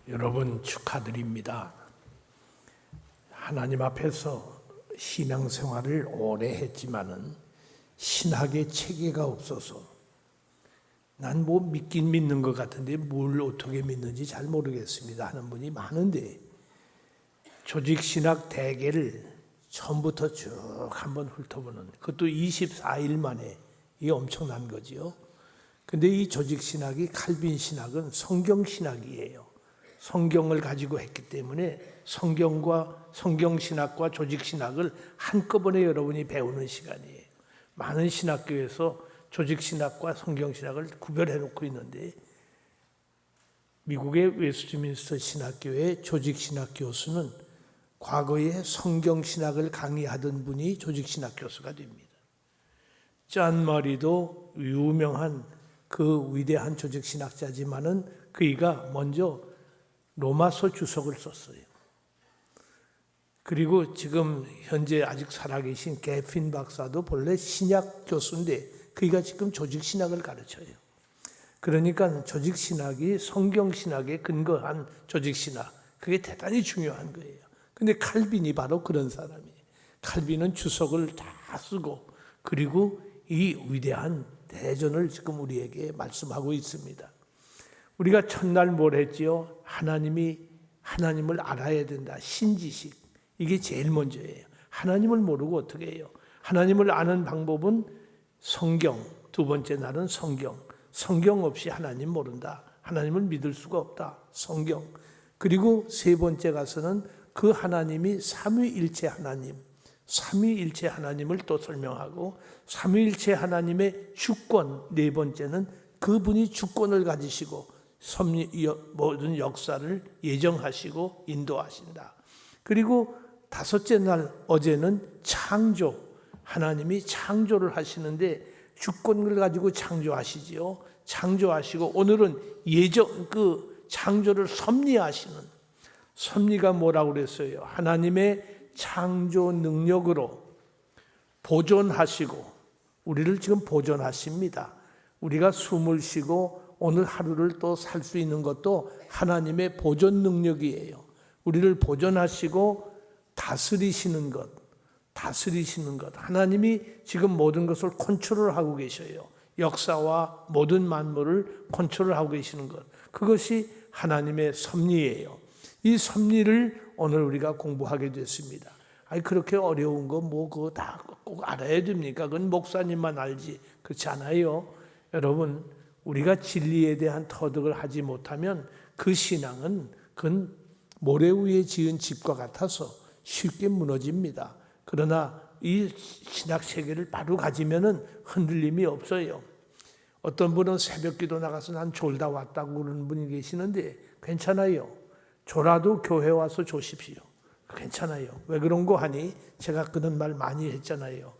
여러분 축하드립니다. 하나님 앞에서 신앙생활을 오래 했지만은 신학의 체계가 없어서 난 뭐 믿긴 믿는 것 같은데 뭘 어떻게 믿는지 잘 모르겠습니다 하는 분이 많은데, 조직신학 대계를 처음부터 쭉 한번 훑어보는, 그것도 24일 만에, 이게 엄청난 거지요. 근데 이 조직신학이, 칼빈 신학은 성경신학이에요. 성경을 가지고 했기 때문에 성경신학과 조직신학을 한꺼번에 여러분이 배우는 시간이에요. 많은 신학교에서 조직신학과 성경신학을 구별해 놓고 있는데, 미국의 웨스트민스터 신학교의 조직신학 교수는 과거에 성경신학을 강의하던 분이 조직신학 교수가 됩니다. 짠 머리도 유명한 그 위대한 조직신학자지만은 그이가 먼저 로마서 주석을 썼어요. 그리고 지금 현재 아직 살아계신 개핀 박사도 본래 신약 교수인데 그이가 지금 조직신학을 가르쳐요. 그러니까 조직신학이 성경신학에 근거한 조직신학, 그게 대단히 중요한 거예요. 근데 칼빈이 바로 그런 사람이에요. 칼빈은 주석을 다 쓰고, 그리고 이 위대한 대전을 지금 우리에게 말씀하고 있습니다. 우리가 첫날 뭘 했지요? 하나님을 알아야 된다. 신지식. 이게 제일 먼저예요. 하나님을 모르고 어떻게 해요? 하나님을 아는 방법은 성경. 두 번째 날은 성경. 성경 없이 하나님 모른다. 하나님을 믿을 수가 없다. 성경. 그리고 세 번째 가서는 그 하나님이 삼위일체 하나님. 삼위일체 하나님을 또 설명하고, 삼위일체 하나님의 주권. 네 번째는 그분이 주권을 가지시고 모든 역사를 예정하시고 인도하신다. 그리고 다섯째 날 어제는 창조, 하나님이 창조를 하시는데 주권을 가지고 창조하시지요. 창조하시고 오늘은 그 창조를 섭리하시는, 섭리가 뭐라고 그랬어요? 하나님의 창조 능력으로 보존하시고, 우리를 지금 보존하십니다. 우리가 숨을 쉬고 오늘 하루를 또 살 수 있는 것도 하나님의 보존 능력이에요. 우리를 보존하시고 다스리시는 것. 하나님이 지금 모든 것을 컨트롤하고 계셔요. 역사와 모든 만물을 컨트롤하고 계시는 것. 그것이 하나님의 섭리예요. 이 섭리를 오늘 우리가 공부하게 됐습니다. 아니, 그렇게 어려운 거 뭐 그거 다 꼭 알아야 됩니까? 그건 목사님만 알지. 그렇지 않아요. 여러분, 우리가 진리에 대한 터득을 하지 못하면 그 신앙은 그건 모래 위에 지은 집과 같아서 쉽게 무너집니다. 그러나 이 신학 체계를 바로 가지면은 흔들림이 없어요. 어떤 분은 새벽기도 나가서 난 졸다 왔다고 그러는 분이 계시는데 괜찮아요. 졸아도 교회 와서 조십시오. 괜찮아요. 왜 그런 거 하니? 제가 그런 말 많이 했잖아요.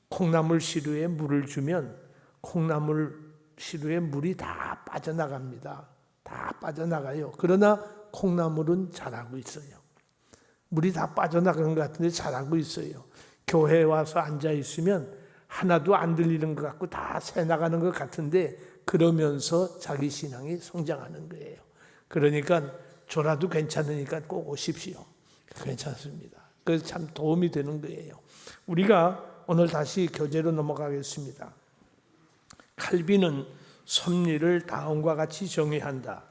콩나물 시루에 물을 주면 콩나물 시루에 물이 다 빠져나갑니다. 다 빠져나가요. 그러나 콩나물은 자라고 있어요. 물이 다 빠져나간 것 같은데 자라고 있어요. 교회에 와서 앉아 있으면 하나도 안 들리는 것 같고 다 새 나가는 것 같은데, 그러면서 자기 신앙이 성장하는 거예요. 그러니까 졸아도 괜찮으니까 꼭 오십시오. 괜찮습니다. 그래서 참 도움이 되는 거예요. 우리가 오늘 다시 교재로 넘어가겠습니다. 칼빈은 섭리를 다음과 같이 정의한다.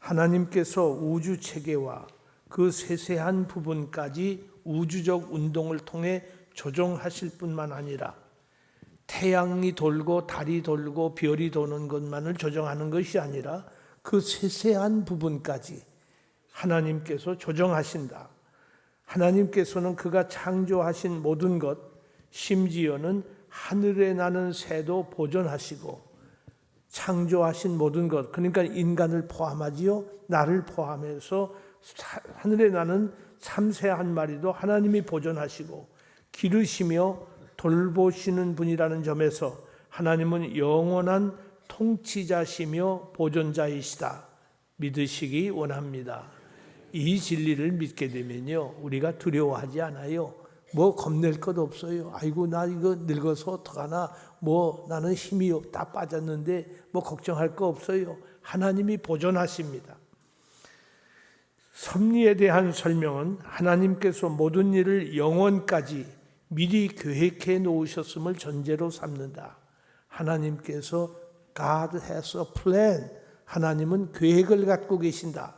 하나님께서 우주 체계와 그 세세한 부분까지 우주적 운동을 통해 조종하실 뿐만 아니라 태양이 돌고 달이 돌고 별이 도는 것만을 조정하는 것이 아니라 그 세세한 부분까지 하나님께서 조정하신다. 하나님께서는 그가 창조하신 모든 것, 심지어는 하늘에 나는 새도 보존하시고, 창조하신 모든 것, 그러니까 인간을 포함하지요. 나를 포함해서 하늘에 나는 참새 한 마리도 하나님이 보존하시고 기르시며 돌보시는 분이라는 점에서 하나님은 영원한 통치자시며 보존자이시다 믿으시기 원합니다. 이 진리를 믿게 되면요, 우리가 두려워하지 않아요. 뭐 겁낼 것 없어요. 아이고, 나 이거 늙어서 어떡하나, 뭐 나는 힘이 다 빠졌는데 뭐 걱정할 거 없어요. 하나님이 보존하십니다. 섭리에 대한 설명은 하나님께서 모든 일을 영원까지 미리 계획해 놓으셨음을 전제로 삼는다. 하나님께서 God has a plan. 하나님은 계획을 갖고 계신다.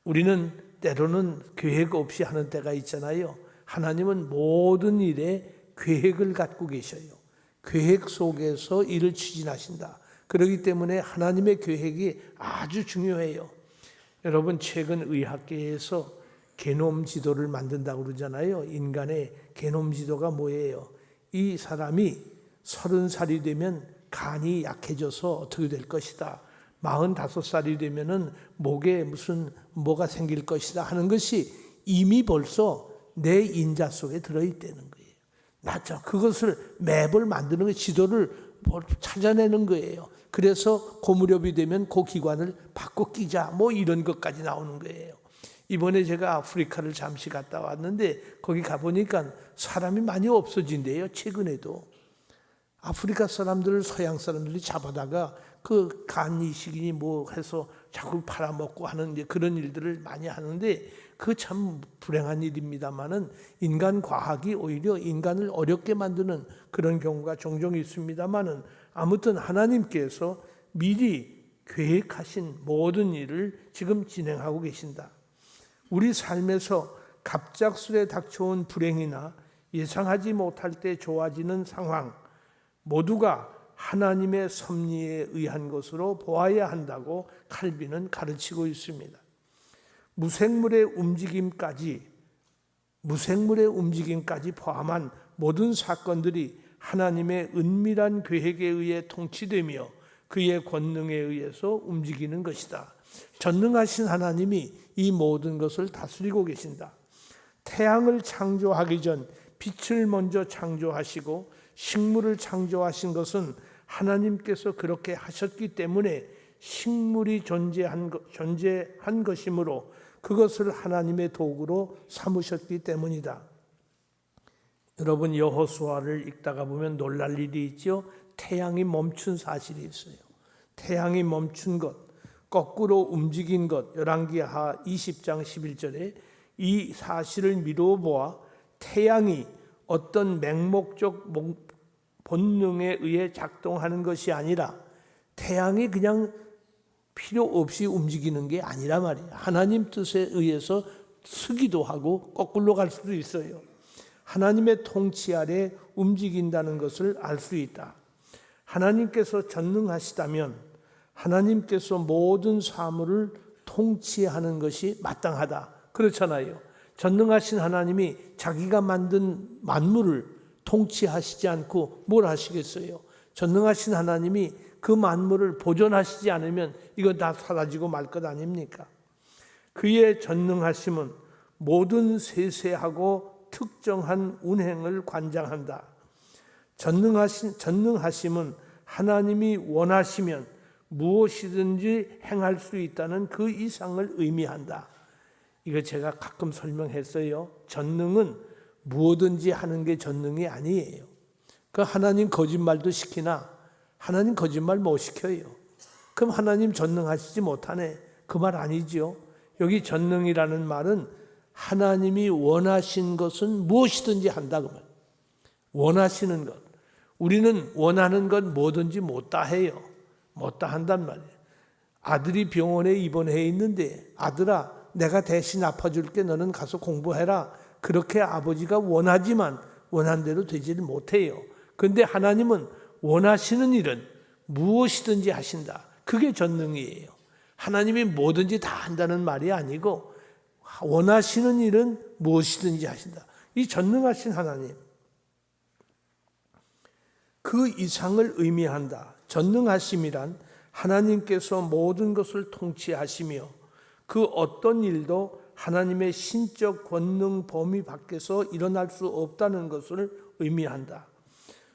우리는 때로는 계획 없이 하는 때가 있잖아요. 하나님은 모든 일에 계획을 갖고 계셔요. 계획 속에서 일을 추진하신다. 그렇기 때문에 하나님의 계획이 아주 중요해요. 여러분, 최근 의학계에서 게놈 지도를 만든다고 그러잖아요. 인간의 게놈 지도가 뭐예요? 이 사람이 30살이 되면 간이 약해져서 어떻게 될 것이다. 45살이 되면은 목에 뭐가 생길 것이다 하는 것이 이미 벌써 내 인자 속에 들어있다는 거예요. 맞죠? 그것을 맵을 만드는 거예요. 지도를 찾아내는 거예요. 그래서 그 무렵이 되면 그 기관을 바꿔 끼자 뭐 이런 것까지 나오는 거예요. 이번에 제가 아프리카를 잠시 갔다 왔는데 거기 가보니까 사람이 많이 없어진대요. 최근에도. 아프리카 사람들을 서양 사람들이 잡아다가 그 간 이식이니 뭐 해서 자꾸 팔아먹고 하는 그런 일들을 많이 하는데 그 참 불행한 일입니다만은 인간 과학이 오히려 인간을 어렵게 만드는 그런 경우가 종종 있습니다만은 아무튼 하나님께서 미리 계획하신 모든 일을 지금 진행하고 계신다. 우리 삶에서 갑작스레 닥쳐온 불행이나 예상하지 못할 때 좋아지는 상황 모두가 하나님의 섭리에 의한 것으로 보아야 한다고 칼빈은 가르치고 있습니다. 무생물의 움직임까지 포함한 모든 사건들이 하나님의 은밀한 계획에 의해 통치되며 그의 권능에 의해서 움직이는 것이다. 전능하신 하나님이 이 모든 것을 다스리고 계신다. 태양을 창조하기 전 빛을 먼저 창조하시고 식물을 창조하신 것은 하나님께서 그렇게 하셨기 때문에 식물이 존재한 것이므로 그것을 하나님의 도구로 삼으셨기 때문이다. 여러분, 여호수아를 읽다가 보면 놀랄 일이 있죠. 태양이 멈춘 사실이 있어요. 태양이 멈춘 것, 거꾸로 움직인 것, 열왕기하 20장 11절에 이 사실을 미루어 보아 태양이 어떤 맹목적 본능에 의해 작동하는 것이 아니라 태양이 그냥 필요 없이 움직이는 게 아니라 말이에요. 하나님 뜻에 의해서 서기도 하고 거꾸로 갈 수도 있어요. 하나님의 통치 아래 움직인다는 것을 알 수 있다. 하나님께서 전능하시다면 하나님께서 모든 사물을 통치하는 것이 마땅하다. 그렇잖아요. 전능하신 하나님이 자기가 만든 만물을 통치하시지 않고 뭘 하시겠어요? 전능하신 하나님이 그 만물을 보존하시지 않으면 이거 다 사라지고 말 것 아닙니까? 그의 전능하심은 모든 세세하고 특정한 운행을 관장한다. 전능하심은 하나님이 원하시면 무엇이든지 행할 수 있다는 그 이상을 의미한다. 이거 제가 가끔 설명했어요. 전능은 무엇든지 하는 게 전능이 아니에요. 그 하나님 거짓말도 시키나 하나님 거짓말 못 시켜요. 그럼 하나님 전능하시지 못하네. 그 말 아니죠. 여기 전능이라는 말은 하나님이 원하신 것은 무엇이든지 한다 그 말. 원하시는 것. 우리는 원하는 것 뭐든지 못다 해요. 못다 한단 말이에요. 아들이 병원에 입원해 있는데 아들아 내가 대신 아파줄게 너는 가서 공부해라. 그렇게 아버지가 원하지만 원한 대로 되지를 못해요. 그런데 하나님은 원하시는 일은 무엇이든지 하신다. 그게 전능이에요. 하나님이 뭐든지 다 한다는 말이 아니고 원하시는 일은 무엇이든지 하신다. 이 전능하신 하나님. 그 이상을 의미한다. 전능하심이란 하나님께서 모든 것을 통치하시며 그 어떤 일도 하나님의 신적 권능 범위 밖에서 일어날 수 없다는 것을 의미한다.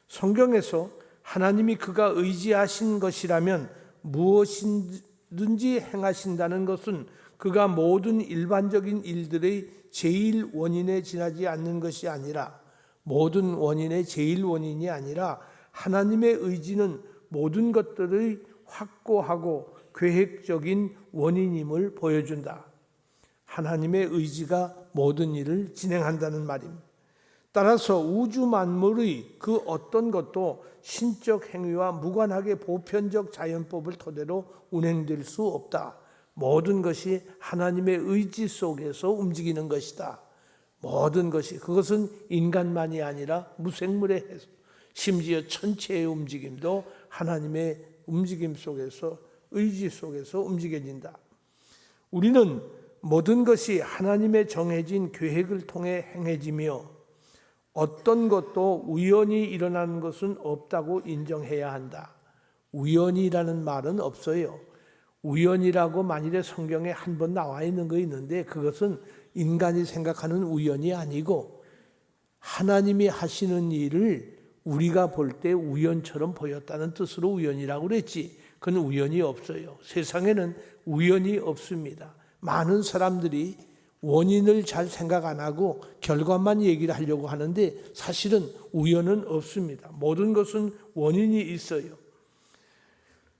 성경에서 하나님이 그가 의지하신 것이라면 무엇이든지 행하신다는 것은 그가 모든 일반적인 일들의 제일 원인에 지나지 않는 것이 아니라 모든 원인의 제일 원인이 아니라 하나님의 의지는 모든 것들의 확고하고 계획적인 원인임을 보여준다. 하나님의 의지가 모든 일을 진행한다는 말입니다. 따라서 우주 만물의 그 어떤 것도 신적 행위와 무관하게 보편적 자연법을 토대로 운행될 수 없다. 모든 것이 하나님의 의지 속에서 움직이는 것이다. 모든 것이, 그것은 인간만이 아니라 무생물의 심지어 천체의 움직임도 하나님의 움직임 속에서, 의지 속에서 움직여진다. 우리는 모든 것이 하나님의 정해진 계획을 통해 행해지며 어떤 것도 우연히 일어나는 것은 없다고 인정해야 한다. 우연이라는 말은 없어요. 우연이라고 만일에 성경에 한 번 나와 있는 거 있는데 그것은 인간이 생각하는 우연이 아니고 하나님이 하시는 일을 우리가 볼 때 우연처럼 보였다는 뜻으로 우연이라고 그랬지. 그건 우연이 없어요. 세상에는 우연이 없습니다. 많은 사람들이 원인을 잘 생각 안 하고 결과만 얘기를 하려고 하는데 사실은 우연은 없습니다. 모든 것은 원인이 있어요.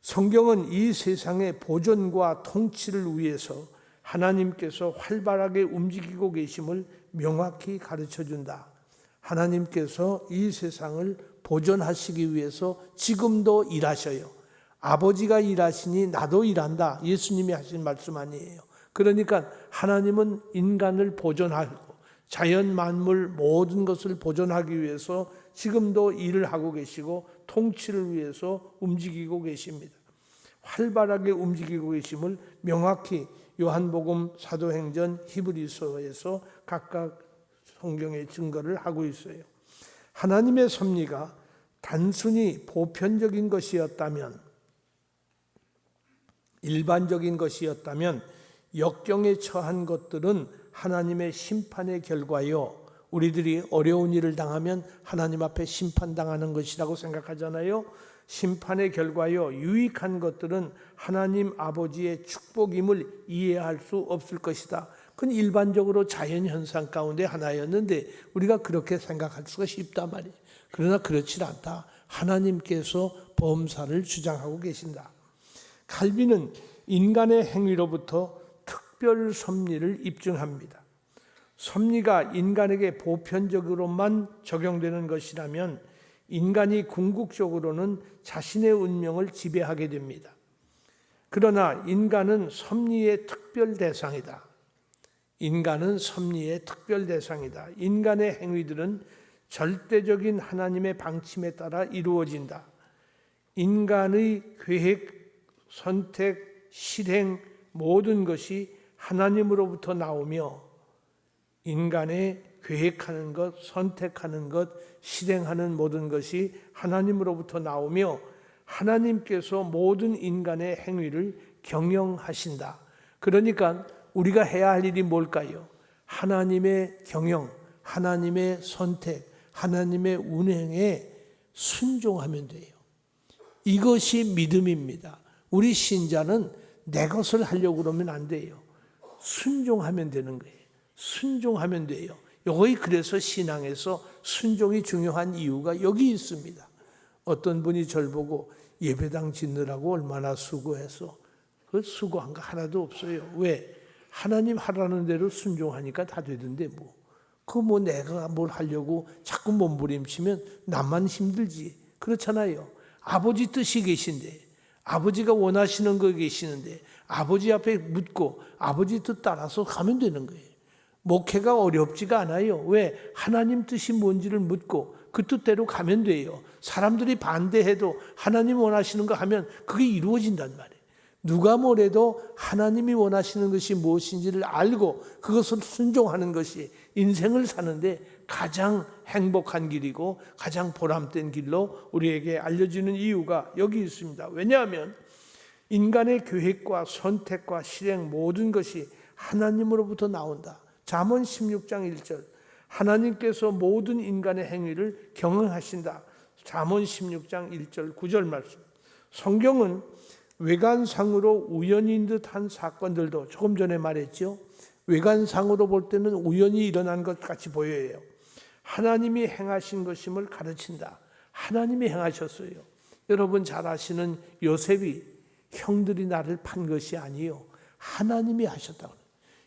성경은 이 세상의 보존과 통치를 위해서 하나님께서 활발하게 움직이고 계심을 명확히 가르쳐준다. 하나님께서 이 세상을 보존하시기 위해서 지금도 일하셔요. 아버지가 일하시니 나도 일한다. 예수님이 하신 말씀 아니에요. 그러니까 하나님은 인간을 보존하고 자연 만물 모든 것을 보존하기 위해서 지금도 일을 하고 계시고 통치를 위해서 움직이고 계십니다. 활발하게 움직이고 계심을 명확히 요한복음, 사도행전, 히브리서에서 각각 성경의 증거를 하고 있어요. 하나님의 섭리가 단순히 보편적인 것이었다면, 일반적인 것이었다면 역경에 처한 것들은 하나님의 심판의 결과요. 우리들이 어려운 일을 당하면 하나님 앞에 심판당하는 것이라고 생각하잖아요. 심판의 결과요. 유익한 것들은 하나님 아버지의 축복임을 이해할 수 없을 것이다. 그건 일반적으로 자연현상 가운데 하나였는데 우리가 그렇게 생각할 수가 쉽단 말이에요. 그러나 그렇지 않다. 하나님께서 범사를 주장하고 계신다. 칼빈은 인간의 행위로부터 특별 섭리를 입증합니다. 섭리가 인간에게 보편적으로만 적용되는 것이라면 인간이 궁극적으로는 자신의 운명을 지배하게 됩니다. 그러나 인간은 섭리의 특별 대상이다. 인간은 섭리의 특별 대상이다. 인간의 행위들은 절대적인 하나님의 방침에 따라 이루어진다. 인간의 계획, 선택, 실행 모든 것이 하나님으로부터 나오며 인간의 계획하는 것, 선택하는 것, 실행하는 모든 것이 하나님으로부터 나오며 하나님께서 모든 인간의 행위를 경영하신다. 그러니까 우리가 해야 할 일이 뭘까요? 하나님의 경영, 하나님의 선택, 하나님의 운행에 순종하면 돼요. 이것이 믿음입니다. 우리 신자는 내 것을 하려고 그러면 안 돼요. 순종하면 되는 거예요. 순종하면 돼요. 여기 그래서 신앙에서 순종이 중요한 이유가 여기 있습니다. 어떤 분이 저를 보고 예배당 짓느라고 얼마나 수고해서 그 수고한 거 하나도 없어요. 왜? 하나님 하라는 대로 순종하니까 다 되던데 뭐. 그 뭐 내가 뭘 하려고 자꾸 몸부림치면 나만 힘들지. 그렇잖아요. 아버지 뜻이 계신데 아버지가 원하시는 거 계시는데 아버지 앞에 묻고 아버지 뜻 따라서 가면 되는 거예요. 목회가 어렵지가 않아요. 왜? 하나님 뜻이 뭔지를 묻고 그 뜻대로 가면 돼요. 사람들이 반대해도 하나님 원하시는 거 하면 그게 이루어진단 말이에요. 누가 뭐래도 하나님이 원하시는 것이 무엇인지를 알고 그것을 순종하는 것이 인생을 사는데 가장 행복한 길이고 가장 보람된 길로 우리에게 알려지는 이유가 여기 있습니다. 왜냐하면 인간의 계획과 선택과 실행 모든 것이 하나님으로부터 나온다. 잠언 16장 1절 하나님께서 모든 인간의 행위를 경영하신다. 잠언 16장 1절 9절 말씀. 성경은 외관상으로 우연인 듯한 사건들도 조금 전에 말했죠. 외관상으로 볼 때는 우연히 일어난 것 같이 보여요. 하나님이 행하신 것임을 가르친다. 하나님이 행하셨어요. 여러분 잘 아시는 요셉이 형들이 나를 판 것이 아니요. 하나님이 하셨다고.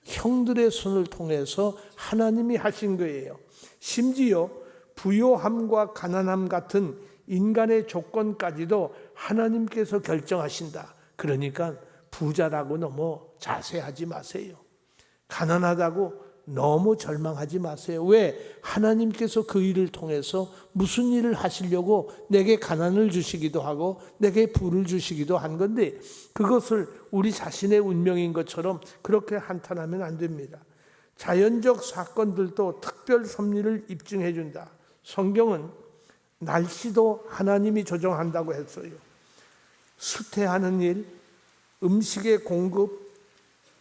형들의 손을 통해서 하나님이 하신 거예요. 심지어 부요함과 가난함 같은 인간의 조건까지도 하나님께서 결정하신다. 그러니까 부자라고 너무 자세하지 마세요. 가난하다고 너무 절망하지 마세요. 왜? 하나님께서 그 일을 통해서 무슨 일을 하시려고 내게 가난을 주시기도 하고 내게 부를 주시기도 한 건데, 그것을 우리 자신의 운명인 것처럼 그렇게 한탄하면 안 됩니다. 자연적 사건들도 특별 섭리를 입증해 준다. 성경은 날씨도 하나님이 조정한다고 했어요. 수태하는 일, 음식의 공급,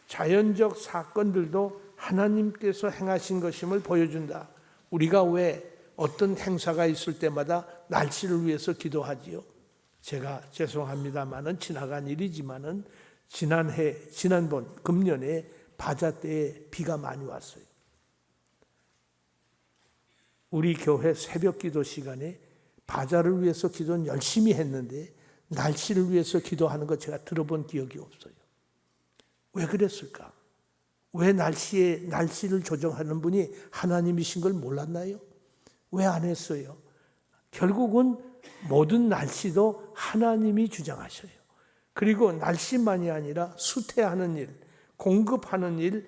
자연적 사건들도 하나님께서 행하신 것임을 보여준다. 우리가 왜 어떤 행사가 있을 때마다 날씨를 위해서 기도하지요? 제가 죄송합니다만은 지나간 일이지만은 지난번 금년에 바자 때에 비가 많이 왔어요. 우리 교회 새벽 기도 시간에 바자를 위해서 기도는 열심히 했는데 날씨를 위해서 기도하는 거 제가 들어본 기억이 없어요. 왜 그랬을까? 왜 날씨를 조정하는 분이 하나님이신 걸 몰랐나요? 왜 안 했어요? 결국은 모든 날씨도 하나님이 주장하셔요. 그리고 날씨만이 아니라 수태하는 일, 공급하는 일,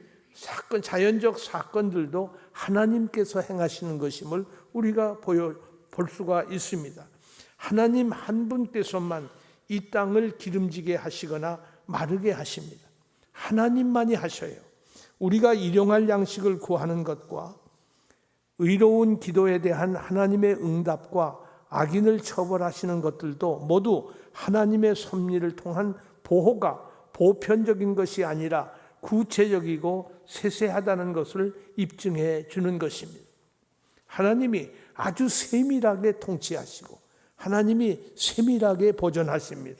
자연적 사건들도 하나님께서 행하시는 것임을 우리가 볼 수가 있습니다. 하나님 한 분께서만 이 땅을 기름지게 하시거나 마르게 하십니다. 하나님만이 하셔요. 우리가 일용할 양식을 구하는 것과 의로운 기도에 대한 하나님의 응답과 악인을 처벌하시는 것들도 모두 하나님의 섭리를 통한 보호가 보편적인 것이 아니라 구체적이고 세세하다는 것을 입증해 주는 것입니다. 하나님이 아주 세밀하게 통치하시고 하나님이 세밀하게 보존하십니다.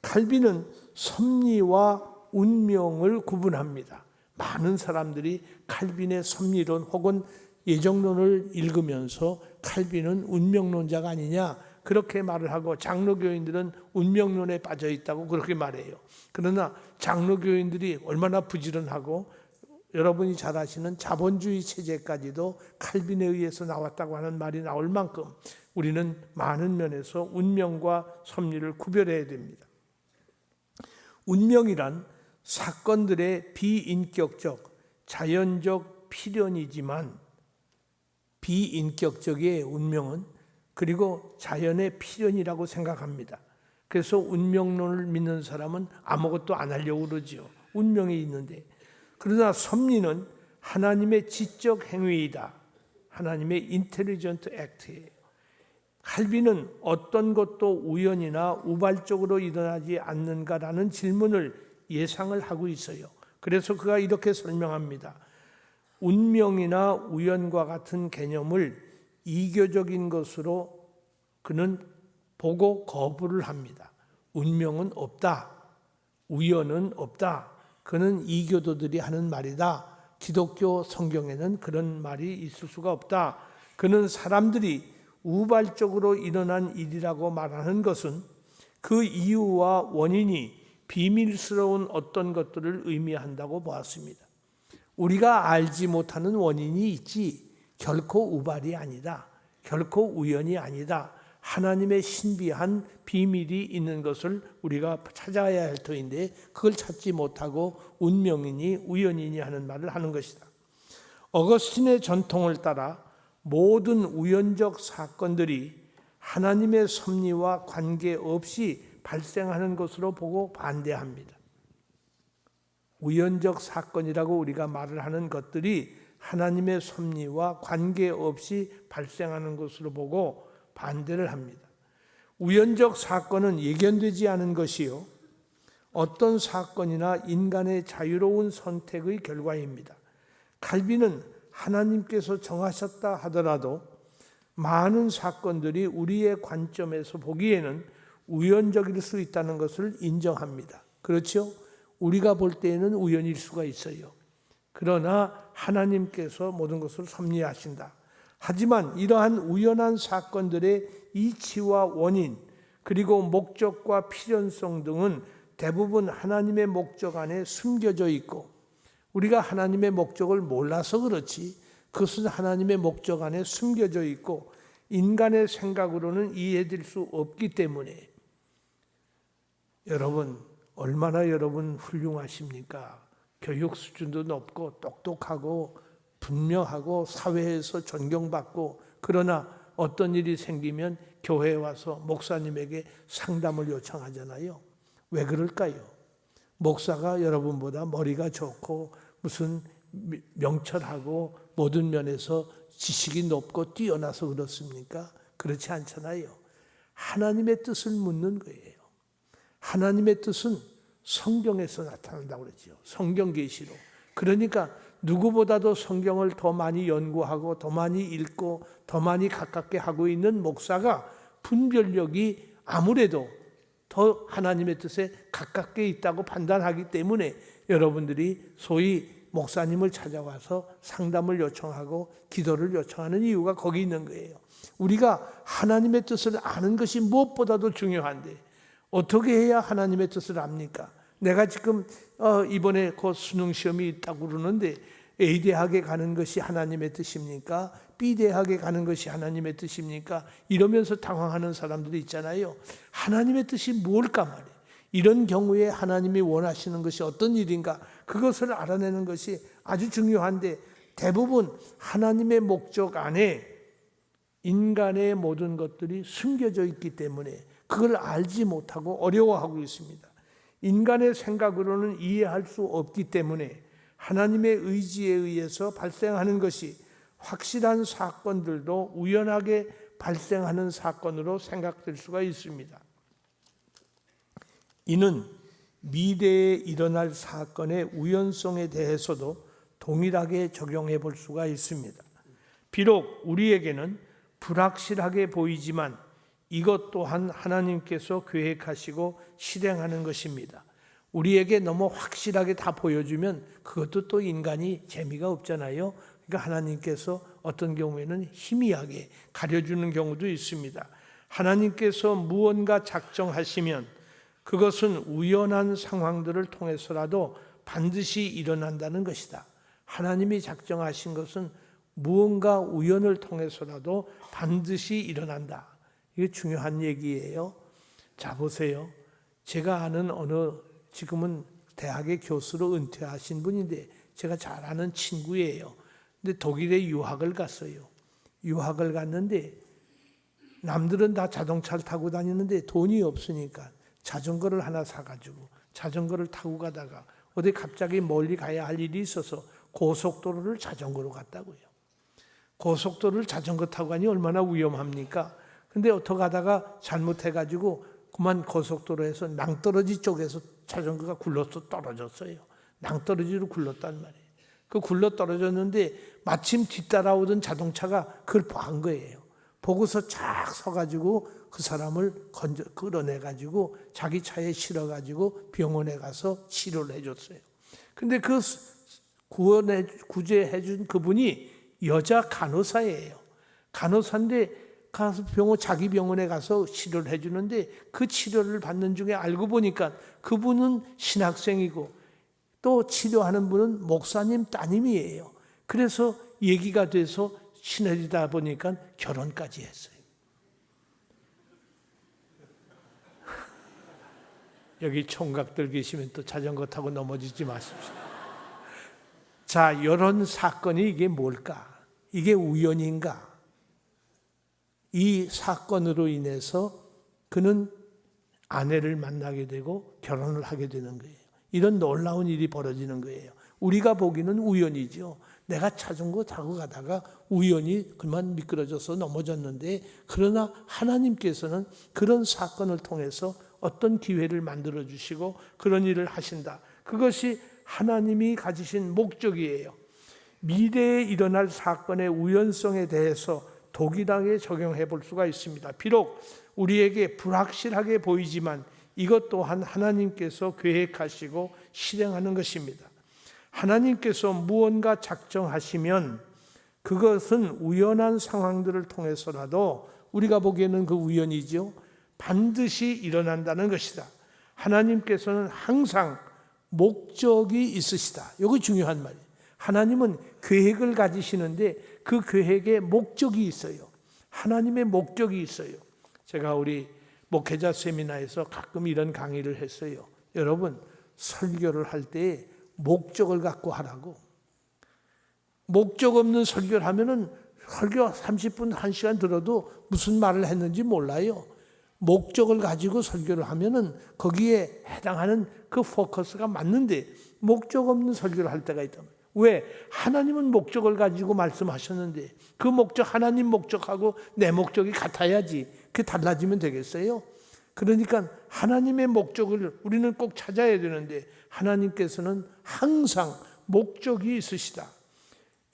칼빈은 섭리와 운명을 구분합니다. 많은 사람들이 칼빈의 섭리론 혹은 예정론을 읽으면서 칼빈은 운명론자가 아니냐 그렇게 말을 하고, 장로교인들은 운명론에 빠져 있다고 그렇게 말해요. 그러나 장로교인들이 얼마나 부지런하고 여러분이 잘 아시는 자본주의 체제까지도 칼빈에 의해서 나왔다고 하는 말이 나올 만큼 우리는 많은 면에서 운명과 섭리를 구별해야 됩니다. 운명이란 사건들의 비인격적, 자연적 필연이지만 비인격적의 운명은 그리고 자연의 필연이라고 생각합니다. 그래서 운명론을 믿는 사람은 아무것도 안 하려고 그러죠. 운명이 있는데. 그러나 섭리는 하나님의 지적 행위이다. 하나님의 인텔리전트 액트예요. 칼빈은 어떤 것도 우연이나 우발적으로 일어나지 않는가라는 질문을 예상을 하고 있어요. 그래서 그가 이렇게 설명합니다. 운명이나 우연과 같은 개념을 이교적인 것으로 그는 보고 거부를 합니다. 운명은 없다. 우연은 없다. 그는 이교도들이 하는 말이다. 기독교 성경에는 그런 말이 있을 수가 없다. 그는 사람들이 우발적으로 일어난 일이라고 말하는 것은 그 이유와 원인이 비밀스러운 어떤 것들을 의미한다고 보았습니다. 우리가 알지 못하는 원인이 있지 결코 우발이 아니다. 결코 우연이 아니다. 하나님의 신비한 비밀이 있는 것을 우리가 찾아야 할 터인데 그걸 찾지 못하고 운명이니 우연이니 하는 말을 하는 것이다. 어거스틴의 전통을 따라 모든 우연적 사건들이 하나님의 섭리와 관계없이 발생하는 것으로 보고 반대합니다. 우연적 사건이라고 우리가 말을 하는 것들이 하나님의 섭리와 관계없이 발생하는 것으로 보고 반대를 합니다. 우연적 사건은 예견되지 않은 것이요, 어떤 사건이나 인간의 자유로운 선택의 결과입니다. 칼빈은 하나님께서 정하셨다 하더라도 많은 사건들이 우리의 관점에서 보기에는 우연적일 수 있다는 것을 인정합니다. 그렇죠? 우리가 볼 때에는 우연일 수가 있어요. 그러나 하나님께서 모든 것을 섭리하신다. 하지만 이러한 우연한 사건들의 이치와 원인, 그리고 목적과 필연성 등은 대부분 하나님의 목적 안에 숨겨져 있고 우리가 하나님의 목적을 몰라서 그렇지 그것은 하나님의 목적 안에 숨겨져 있고 인간의 생각으로는 이해될 수 없기 때문에 여러분 얼마나 여러분 훌륭하십니까? 교육 수준도 높고 똑똑하고 분명하고 사회에서 존경받고 그러나 어떤 일이 생기면 교회에 와서 목사님에게 상담을 요청하잖아요. 왜 그럴까요? 목사가 여러분보다 머리가 좋고 무슨 명철하고 모든 면에서 지식이 높고 뛰어나서 그렇습니까? 그렇지 않잖아요. 하나님의 뜻을 묻는 거예요. 하나님의 뜻은 성경에서 나타난다고 그러죠. 성경 계시로. 그러니까 누구보다도 성경을 더 많이 연구하고 더 많이 읽고 더 많이 가깝게 하고 있는 목사가 분별력이 아무래도 더 하나님의 뜻에 가깝게 있다고 판단하기 때문에 여러분들이 소위 목사님을 찾아와서 상담을 요청하고 기도를 요청하는 이유가 거기 있는 거예요. 우리가 하나님의 뜻을 아는 것이 무엇보다도 중요한데 어떻게 해야 하나님의 뜻을 압니까? 내가 지금 이번에 곧 수능 시험이 있다고 그러는데 A대학에 가는 것이 하나님의 뜻입니까? B대학에 가는 것이 하나님의 뜻입니까? 이러면서 당황하는 사람들이 있잖아요. 하나님의 뜻이 뭘까 말이에요. 이런 경우에 하나님이 원하시는 것이 어떤 일인가? 그것을 알아내는 것이 아주 중요한데 대부분 하나님의 목적 안에 인간의 모든 것들이 숨겨져 있기 때문에 그걸 알지 못하고 어려워하고 있습니다. 인간의 생각으로는 이해할 수 없기 때문에 하나님의 의지에 의해서 발생하는 것이 확실한 사건들도 우연하게 발생하는 사건으로 생각될 수가 있습니다. 이는 미래에 일어날 사건의 우연성에 대해서도 동일하게 적용해 볼 수가 있습니다. 비록 우리에게는 불확실하게 보이지만 이것 또한 하나님께서 계획하시고 실행하는 것입니다. 우리에게 너무 확실하게 다 보여주면 그것도 또 인간이 재미가 없잖아요. 그러니까 하나님께서 어떤 경우에는 희미하게 가려주는 경우도 있습니다. 하나님께서 무언가 작정하시면 그것은 우연한 상황들을 통해서라도 반드시 일어난다는 것이다. 하나님이 작정하신 것은 무언가 우연을 통해서라도 반드시 일어난다. 이게 중요한 얘기예요. 자 보세요. 제가 아는 지금은 대학의 교수로 은퇴하신 분인데 제가 잘 아는 친구예요. 근데 독일에 유학을 갔어요. 유학을 갔는데 남들은 다 자동차를 타고 다니는데 돈이 없으니까 자전거를 하나 사가지고 자전거를 타고 가다가 어디 갑자기 멀리 가야 할 일이 있어서 고속도로를 자전거로 갔다고요. 고속도로를 자전거 타고 가니 얼마나 위험합니까? 근데 어떻게 하다가 잘못해가지고 그만 고속도로에서 낭떠러지 쪽에서 자전거가 굴러서 떨어졌어요. 낭떠러지로 굴렀단 말이에요. 그 굴러 떨어졌는데 마침 뒤따라오던 자동차가 그걸 본 거예요. 보고서 쫙 서가지고 그 사람을 끌어내가지고 자기 차에 실어가지고 병원에 가서 치료를 해줬어요. 근데 그 구제해준 그분이 여자 간호사예요. 간호사인데 가서 자기 병원에 가서 치료를 해주는데 그 치료를 받는 중에 알고 보니까 그분은 신학생이고 또 치료하는 분은 목사님 따님이에요. 그래서 얘기가 돼서 친해지다 보니까 결혼까지 했어요. 여기 총각들 계시면 또 자전거 타고 넘어지지 마십시오. 자, 이런 사건이 이게 뭘까? 이게 우연인가? 이 사건으로 인해서 그는 아내를 만나게 되고 결혼을 하게 되는 거예요. 이런 놀라운 일이 벌어지는 거예요. 우리가 보기는 우연이죠. 내가 자전거 타고 가다가 우연히 그만 미끄러져서 넘어졌는데 그러나 하나님께서는 그런 사건을 통해서 어떤 기회를 만들어 주시고 그런 일을 하신다. 그것이 하나님이 가지신 목적이에요. 미래에 일어날 사건의 우연성에 대해서 동일하게 적용해 볼 수가 있습니다. 비록 우리에게 불확실하게 보이지만 이것 또한 하나님께서 계획하시고 실행하는 것입니다. 하나님께서 무언가 작정하시면 그것은 우연한 상황들을 통해서라도 우리가 보기에는 그 우연이죠. 반드시 일어난다는 것이다. 하나님께서는 항상 목적이 있으시다. 이거 중요한 말이에요. 하나님은 계획을 가지시는데 그 계획에 목적이 있어요. 하나님의 목적이 있어요. 제가 우리 목회자 세미나에서 가끔 이런 강의를 했어요. 여러분, 설교를 할 때 목적을 갖고 하라고. 목적 없는 설교를 하면은 설교 30분, 1시간 들어도 무슨 말을 했는지 몰라요. 목적을 가지고 설교를 하면은 거기에 해당하는 그 포커스가 맞는데 목적 없는 설교를 할 때가 있다. 왜? 하나님은 목적을 가지고 말씀하셨는데 그 목적, 하나님 목적하고 내 목적이 같아야지. 그게 달라지면 되겠어요? 그러니까 하나님의 목적을 우리는 꼭 찾아야 되는데 하나님께서는 항상 목적이 있으시다.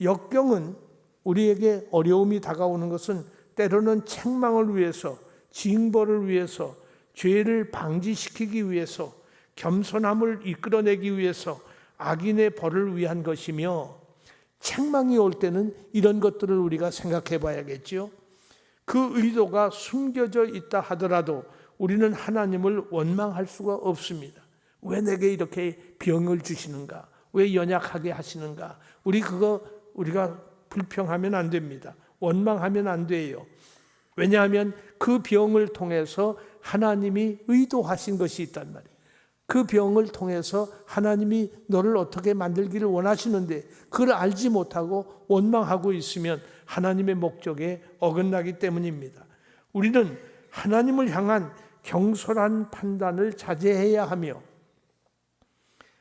역경은 우리에게 어려움이 다가오는 것은 때로는 책망을 위해서, 징벌을 위해서, 죄를 방지시키기 위해서, 겸손함을 이끌어내기 위해서, 악인의 벌을 위한 것이며, 책망이 올 때는 이런 것들을 우리가 생각해 봐야겠죠. 그 의도가 숨겨져 있다 하더라도 우리는 하나님을 원망할 수가 없습니다. 왜 내게 이렇게 병을 주시는가? 왜 연약하게 하시는가? 우리가 불평하면 안 됩니다. 원망하면 안 돼요. 왜냐하면 그 병을 통해서 하나님이 의도하신 것이 있단 말이에요. 그 병을 통해서 하나님이 너를 어떻게 만들기를 원하시는데 그걸 알지 못하고 원망하고 있으면 하나님의 목적에 어긋나기 때문입니다. 우리는 하나님을 향한 경솔한 판단을 자제해야 하며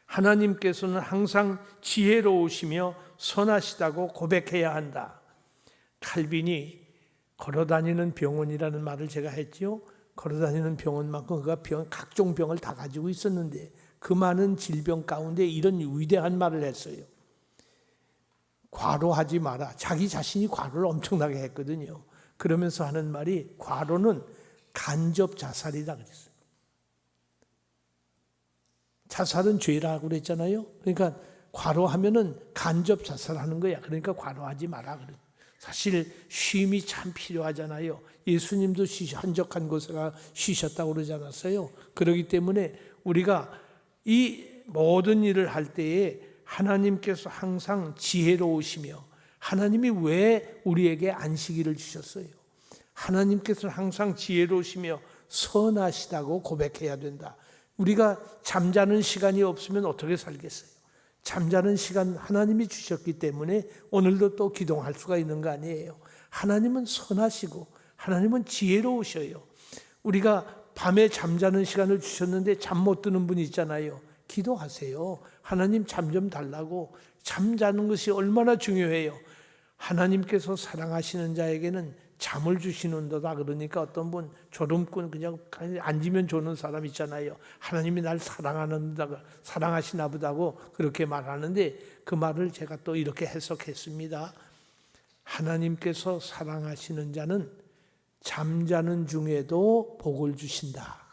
하나님께서는 항상 지혜로우시며 선하시다고 고백해야 한다. 칼빈이 걸어다니는 병원이라는 말을 제가 했죠. 걸어다니는 병원만큼 그가 각종 병을 다 가지고 있었는데 그 많은 질병 가운데 이런 위대한 말을 했어요. 과로하지 마라. 자기 자신이 과로를 엄청나게 했거든요. 그러면서 하는 말이 과로는 간접 자살이다 그랬어요. 자살은 죄라고 그랬잖아요. 그러니까 과로하면은 간접 자살하는 거야. 그러니까 과로하지 마라 그래. 사실 쉼이 참 필요하잖아요. 예수님도 한적한 곳에 쉬셨다고 그러지 않았어요? 그렇기 때문에 우리가 이 모든 일을 할 때에 하나님께서 항상 지혜로우시며 하나님이 왜 우리에게 안식일을 주셨어요? 하나님께서 항상 지혜로우시며 선하시다고 고백해야 된다. 우리가 잠자는 시간이 없으면 어떻게 살겠어요? 잠자는 시간 하나님이 주셨기 때문에 오늘도 또 기도할 수가 있는 거 아니에요. 하나님은 선하시고 하나님은 지혜로우셔요. 우리가 밤에 잠자는 시간을 주셨는데 잠 못 드는 분이 있잖아요. 기도하세요. 하나님 잠 좀 달라고. 잠자는 것이 얼마나 중요해요. 하나님께서 사랑하시는 자에게는 잠을 주시는도다. 그러니까 어떤 분 졸음꾼 그냥 앉으면 조는 사람 있잖아요. 하나님이 날 사랑하시나 보다고 그렇게 말하는데 그 말을 제가 또 이렇게 해석했습니다. 하나님께서 사랑하시는 자는 잠자는 중에도 복을 주신다.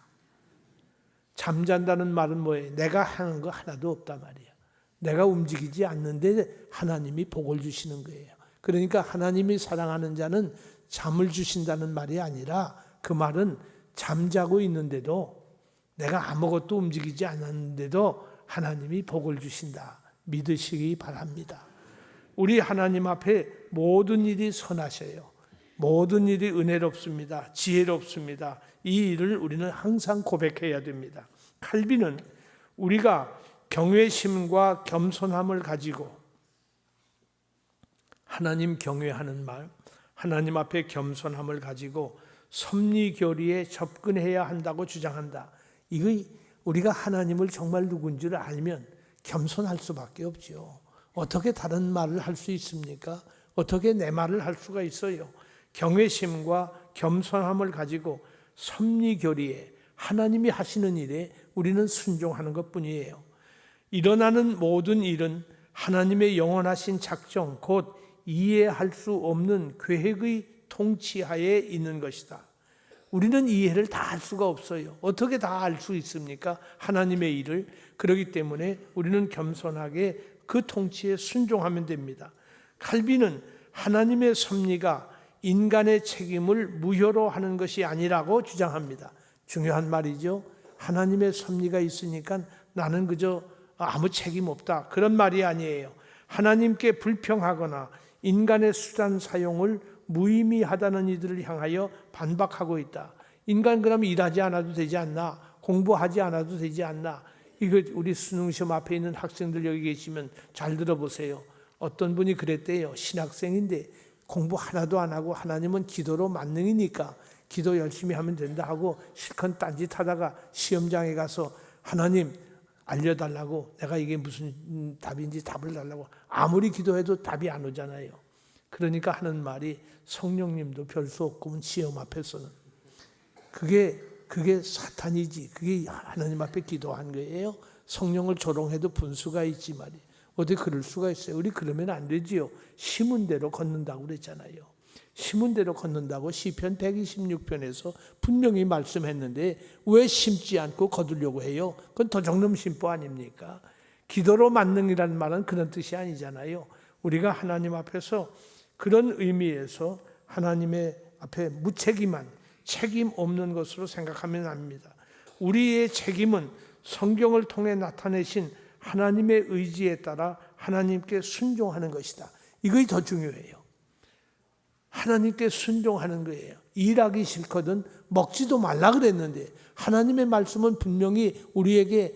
잠잔다는 말은 뭐예요? 내가 하는 거 하나도 없단 말이야. 내가 움직이지 않는데 하나님이 복을 주시는 거예요. 그러니까 하나님이 사랑하는 자는 잠을 주신다는 말이 아니라 그 말은 잠자고 있는데도 내가 아무것도 움직이지 않았는데도 하나님이 복을 주신다. 믿으시기 바랍니다. 우리 하나님 앞에 모든 일이 선하셔요. 모든 일이 은혜롭습니다. 지혜롭습니다. 이 일을 우리는 항상 고백해야 됩니다. 칼빈은 우리가 경외심과 겸손함을 가지고 하나님 경외하는 말, 하나님 앞에 겸손함을 가지고 섭리교리에 접근해야 한다고 주장한다. 이거 우리가 하나님을 정말 누군지를 알면 겸손할 수밖에 없죠. 어떻게 다른 말을 할 수 있습니까? 어떻게 내 말을 할 수가 있어요? 경외심과 겸손함을 가지고 섭리교리에 하나님이 하시는 일에 우리는 순종하는 것뿐이에요. 일어나는 모든 일은 하나님의 영원하신 작정, 곧 이해할 수 없는 계획의 통치하에 있는 것이다. 우리는 이해를 다 할 수가 없어요. 어떻게 다 알 수 있습니까? 하나님의 일을. 그렇기 때문에 우리는 겸손하게 그 통치에 순종하면 됩니다. 칼빈은 하나님의 섭리가 인간의 책임을 무효로 하는 것이 아니라고 주장합니다. 중요한 말이죠. 하나님의 섭리가 있으니까 나는 그저 아무 책임 없다, 그런 말이 아니에요. 하나님께 불평하거나 인간의 수단 사용을 무의미하다는 이들을 향하여 반박하고 있다. 인간 그럼 일하지 않아도 되지 않나? 공부하지 않아도 되지 않나? 이거 우리 수능시험 앞에 있는 학생들 여기 계시면 잘 들어보세요. 어떤 분이 그랬대요. 신학생인데 공부 하나도 안 하고 하나님은 기도로 만능이니까 기도 열심히 하면 된다 하고 실컷 딴짓하다가 시험장에 가서 하나님 알려달라고, 내가 이게 무슨 답인지 답을 달라고 아무리 기도해도 답이 안 오잖아요. 그러니까 하는 말이 성령님도 별 수 없구먼 시험 앞에서는. 그게 사탄이지. 그게 하나님 앞에 기도한 거예요. 성령을 조롱해도 분수가 있지 말이에요. 어디 그럴 수가 있어요. 우리 그러면 안 되지요. 심은 대로 걷는다고 그랬잖아요. 심은 대로 걷는다고 시편 126편에서 분명히 말씀했는데 왜 심지 않고 거두려고 해요? 그건 도적놈 심보 아닙니까? 기도로 만능이라는 말은 그런 뜻이 아니잖아요. 우리가 하나님 앞에서 그런 의미에서 하나님의 앞에 무책임한, 책임 없는 것으로 생각하면 압니다. 우리의 책임은 성경을 통해 나타내신 하나님의 의지에 따라 하나님께 순종하는 것이다. 이것이 더 중요해요. 하나님께 순종하는 거예요. 일하기 싫거든 먹지도 말라 그랬는데 하나님의 말씀은 분명히 우리에게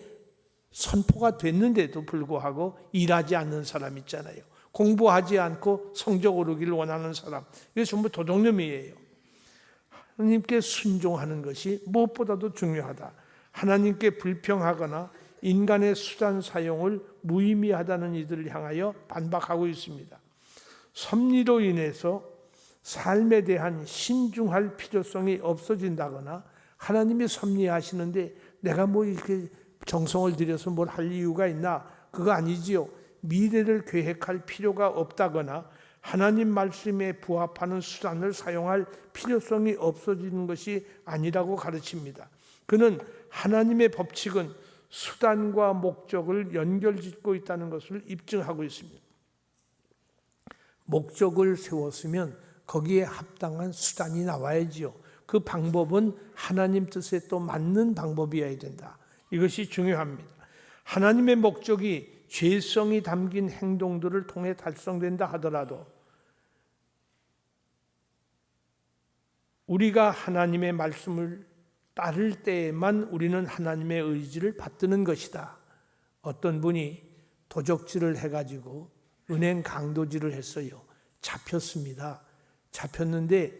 선포가 됐는데도 불구하고 일하지 않는 사람 있잖아요. 공부하지 않고 성적 오르기를 원하는 사람, 이게 전부 도둑놈이에요. 하나님께 순종하는 것이 무엇보다도 중요하다. 하나님께 불평하거나 인간의 수단 사용을 무의미하다는 이들을 향하여 반박하고 있습니다. 섭리로 인해서 삶에 대한 신중할 필요성이 없어진다거나 하나님이 섭리하시는데 내가 뭐 이렇게 정성을 들여서 뭘 할 이유가 있나? 그거 아니지요. 미래를 계획할 필요가 없다거나 하나님 말씀에 부합하는 수단을 사용할 필요성이 없어지는 것이 아니라고 가르칩니다. 그는 하나님의 법칙은 수단과 목적을 연결짓고 있다는 것을 입증하고 있습니다. 목적을 세웠으면 거기에 합당한 수단이 나와야지요. 그 방법은 하나님 뜻에 또 맞는 방법이어야 된다. 이것이 중요합니다. 하나님의 목적이 죄성이 담긴 행동들을 통해 달성된다 하더라도 우리가 하나님의 말씀을 따를 때에만 우리는 하나님의 의지를 받드는 것이다. 어떤 분이 도적질을 해가지고 은행 강도질을 했어요. 잡혔습니다. 잡혔는데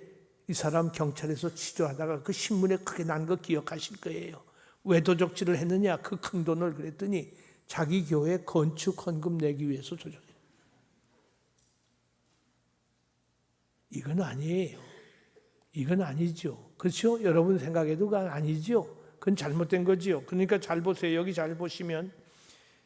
이 사람 경찰에서 취조하다가 그 신문에 크게 난 거 기억하실 거예요. 왜 도적질을 했느냐? 그 큰 돈을 그랬더니 자기 교회 건축 헌금 내기 위해서 도적질. 이건 아니에요. 이건 아니죠. 그렇죠? 여러분 생각해도 그건 아니죠. 그건 잘못된 거지요. 그러니까 잘 보세요. 여기 잘 보시면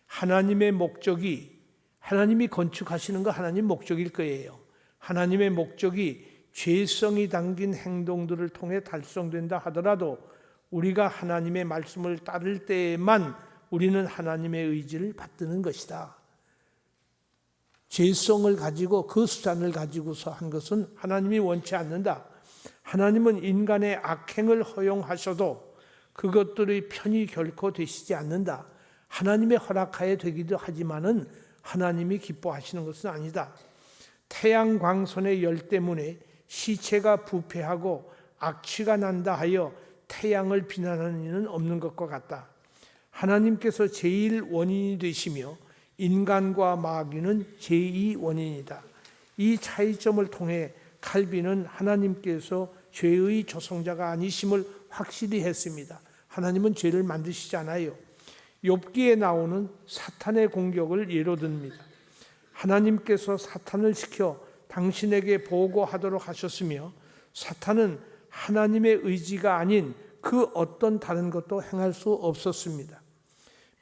하나님의 목적이, 하나님이 건축하시는 거 하나님 목적일 거예요. 하나님의 목적이 죄성이 담긴 행동들을 통해 달성된다 하더라도 우리가 하나님의 말씀을 따를 때에만 우리는 하나님의 의지를 받드는 것이다. 죄성을 가지고 그 수단을 가지고서 한 것은 하나님이 원치 않는다. 하나님은 인간의 악행을 허용하셔도 그것들의 편이 결코 되시지 않는다. 하나님의 허락하에 되기도 하지만은 하나님이 기뻐하시는 것은 아니다. 태양 광선의 열 때문에 시체가 부패하고 악취가 난다 하여 태양을 비난하는 이는 없는 것과 같다. 하나님께서 제일 원인이 되시며 인간과 마귀는 제2 원인이다. 이 차이점을 통해 칼빈은 하나님께서 죄의 조성자가 아니심을 확실히 했습니다. 하나님은 죄를 만드시지 않아요. 욥기에 나오는 사탄의 공격을 예로 듭니다. 하나님께서 사탄을 시켜 당신에게 보고하도록 하셨으며 사탄은 하나님의 의지가 아닌 그 어떤 다른 것도 행할 수 없었습니다.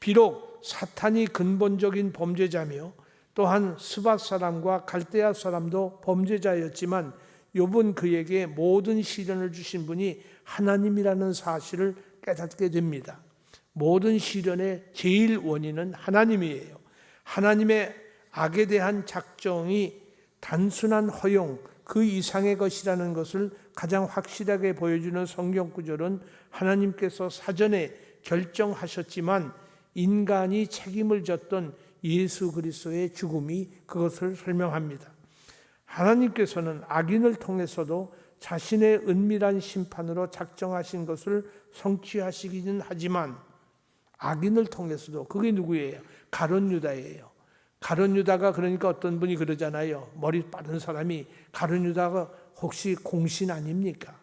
비록 사탄이 근본적인 범죄자며 또한 스밧 사람과 갈대아 사람도 범죄자였지만 욥은 그에게 모든 시련을 주신 분이 하나님이라는 사실을 깨닫게 됩니다. 모든 시련의 제일 원인은 하나님이에요. 하나님의 악에 대한 작정이 단순한 허용, 그 이상의 것이라는 것을 가장 확실하게 보여주는 성경 구절은 하나님께서 사전에 결정하셨지만 인간이 책임을 졌던 예수 그리스도의 죽음이 그것을 설명합니다. 하나님께서는 악인을 통해서도 자신의 은밀한 심판으로 작정하신 것을 성취하시기는 하지만 악인을 통해서도, 그게 누구예요? 가룟 유다예요. 가룟 유다가, 그러니까 어떤 분이 그러잖아요. 머리 빠른 사람이, 가룟 유다가 혹시 공신 아닙니까?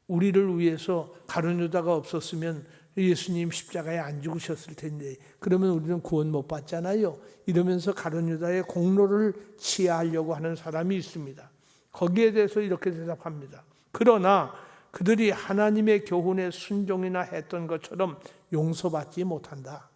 우리를 위해서 가룟 유다가 없었으면 예수님 십자가에 안 죽으셨을 텐데 그러면 우리는 구원 못 받잖아요. 이러면서 가룟 유다의 공로를 치하하려고 하는 사람이 있습니다. 거기에 대해서 이렇게 대답합니다. 그러나 그들이 하나님의 교훈에 순종이나 했던 것처럼 용서받지 못한다.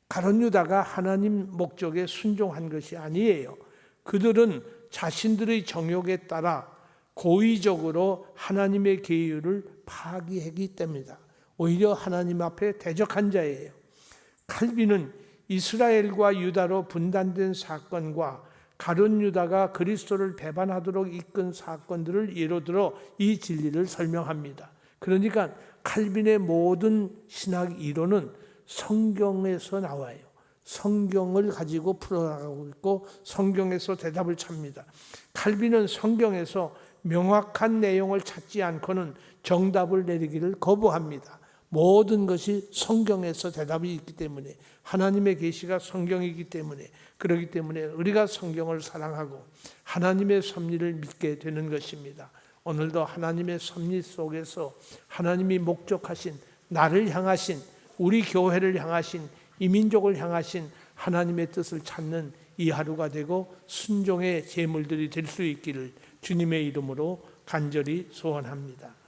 가룟 유다가 하나님 목적에 순종한 것이 아니에요. 그들은 자신들의 정욕에 따라 고의적으로 하나님의 계율을 파기했기 때문이다. 오히려 하나님 앞에 대적한 자예요. 칼빈은 이스라엘과 유다로 분단된 사건과 가룟 유다가 그리스도를 배반하도록 이끈 사건들을 예로 들어 이 진리를 설명합니다. 그러니까 칼빈의 모든 신학 이론은 성경에서 나와요. 성경을 가지고 풀어나가고 있고 성경에서 대답을 찾습니다. 칼빈은 성경에서 명확한 내용을 찾지 않고는 정답을 내리기를 거부합니다. 모든 것이 성경에서 대답이 있기 때문에, 하나님의 계시가 성경이기 때문에, 그렇기 때문에 우리가 성경을 사랑하고 하나님의 섭리를 믿게 되는 것입니다. 오늘도 하나님의 섭리 속에서 하나님이 목적하신, 나를 향하신, 우리 교회를 향하신, 이민족을 향하신 하나님의 뜻을 찾는 이 하루가 되고 순종의 제물들이 될 수 있기를 주님의 이름으로 간절히 소원합니다.